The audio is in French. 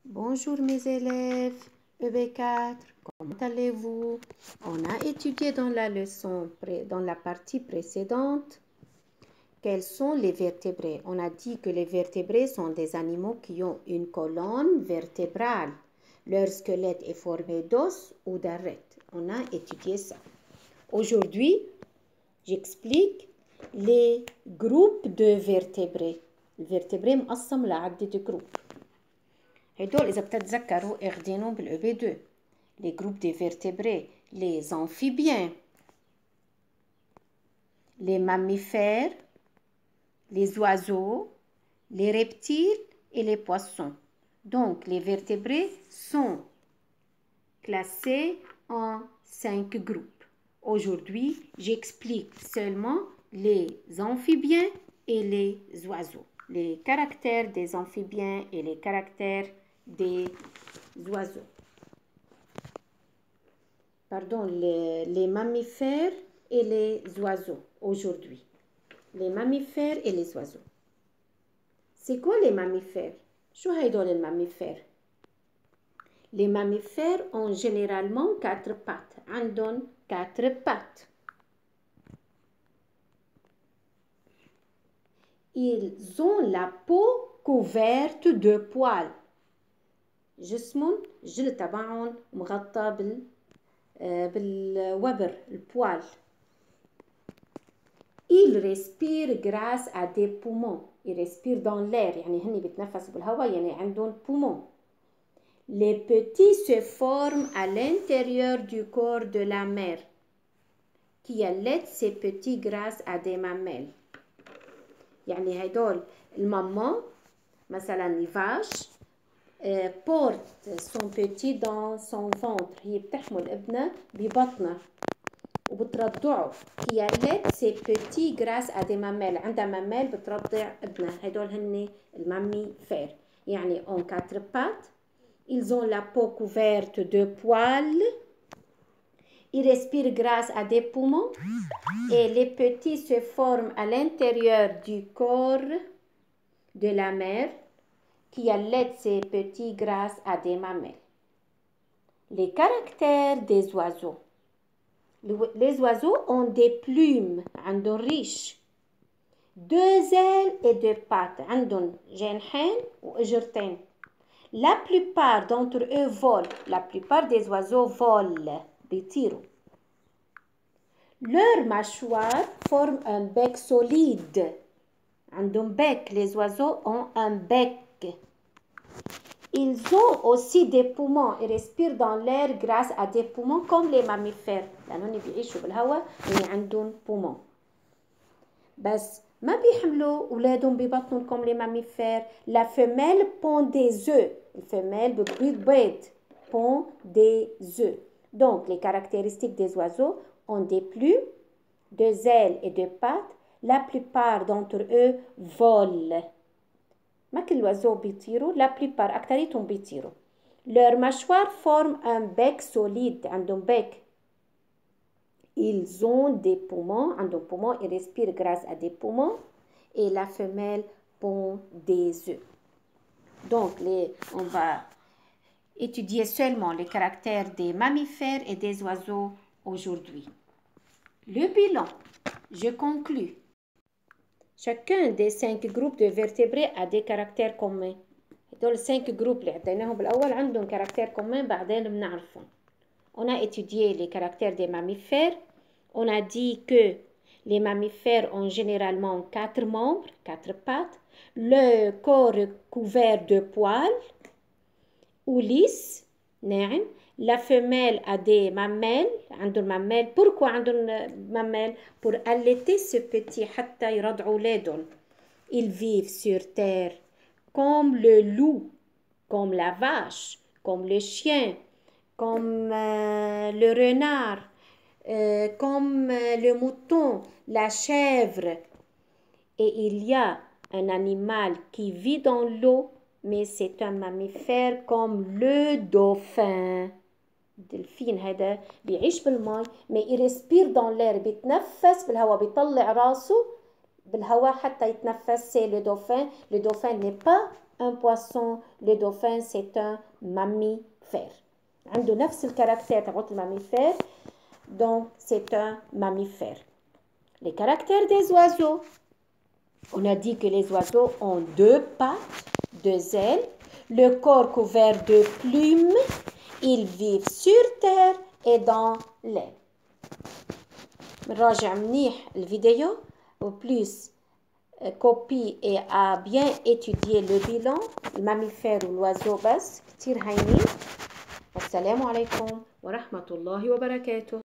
Bonjour mes élèves, EB4, comment allez-vous? On a étudié dans la leçon, dans la partie précédente, quels sont les vertébrés. On a dit que les vertébrés sont des animaux qui ont une colonne vertébrale. Leur squelette est formé d'os ou d'arêtes. On a étudié ça. Aujourd'hui, j'explique les groupes de vertébrés. الفرتبري مقسم لعدة جروب. هدول إذا بتتذكروا اخدينهم بالأب 2. Les groupes de vertébrés, les amphibiens, les mammifères, les oiseaux, les reptiles et les poissons. Donc, les vertébrés sont classés en 5 groupes. Aujourd'hui, j'explique seulement les amphibiens et les oiseaux. Les caractères des amphibiens et les caractères des oiseaux. Pardon, les mammifères et les oiseaux aujourd'hui. Les mammifères et les oiseaux. C'est quoi les mammifères? شو هيدول الماميفير؟ Les mammifères ont généralement 4 pattes. عندهم 4 pattes. Ils ont la peau couverte de poils. جسمهم الجلد تبعهم مغطى بالوبر البوال. Ils respirent grâce à des poumons. Ils respirent dans l'air يعني هني بيتنفسوا بالهواء يعني عندهم poumons. Les petits se forment à l'intérieur du corps de la mère qui allait ces petits grâce à des mamelles. يعني هدول الماما مثلا الفاش porte son petit dans son ventre. هي بتحمل ابنها ببطنها وبترضعه. qui allait ces petits grâce à des mamelles. عندها ماميل بترضع ابنها. هدول هن الماميفير. يعني en 4 pattes. Ils ont la peau couverte de poils. Ils respirent grâce à des poumons. Et les petits se forment à l'intérieur du corps de la mère qui allait ces petits grâce à des mamelles. Les caractères des oiseaux. Les oiseaux ont des plumes, عندهم ريش. 2 ailes et 2 pattes. عندهم جناحين وإجرتين. La plupart d'entre eux volent. La plupart des oiseaux volent. بيطيروا. Leur mâchoire forme un bec solide. عندهم bec. Les oiseaux ont un bec. Ils ont aussi des poumons. Ils respirent dans l'air grâce à des poumons comme les mammifères. لأنهم بيعيشوا بالهواء يعني عندهم poumons. بس ما بيحملوا أولادهم ببطنهم comme les mammifères. La femelle pond des œufs. الفمelle بتبيض بيض. Pond des œufs. Donc, les caractéristiques des oiseaux ont des plumes, 2 ailes et 2 pattes. La plupart d'entre eux volent. ما كل الوزو بيطيروا. La plupart أكتريتهم بيطيروا. Leur mâchoire forme un bec solide. عندهم bec. Ils ont des poumons. عندهم poumons. Ils respirent grâce à des poumons. Et la femelle pond des œufs. Donc, on va étudier seulement les caractères des mammifères et des oiseaux aujourd'hui. Le bilan. Je conclus. Chacun des 5 groupes de vertébrés a des caractères communs. هدول 5 groupes اللي عطيناهم بالأول عندهم caractères communs بعدين بنعرفهم. On a étudié les caractères des mammifères. On a dit que les mammifères ont généralement 4 membres, 4 pattes. Le corps est couvert de poils ou lisse. ناعم. La femelle a des mamelles. عندهم mamelles. Pourquoi عندهم mamelles? Pour allaiter ce petit حتى يرضعوا أولادهم. Ils vivent sur terre comme le loup, comme la vache, comme le chien, comme le renard, comme le mouton, la chèvre. Et il y a un animal qui vit dans l'eau, mais c'est un mammifère comme le dauphin. الدلفين هذا بيعيش بالماء mais il respire dans l'air. بيتنفس بالهواء. بيطلع راسه بالهواء حتى يتنفس. c'est le dauphin. Le dauphin n'est pas un poisson. Le dauphin, c'est un mammifère. عنده نفس الكاركتير تبعت الماميفير. Donc, c'est un mammifère. Les caractères des oiseaux. On a dit que les oiseaux ont 2 pattes, 2 ailes, le corps couvert de plumes. Ils vivent sur terre et dans l'air. نراجع منيح الفيديو وبليس كوبي et à bien étudier le bilan. الماميفير والoiseau بس كتير هينين. والسلام عليكم ورحمة الله وبركاته.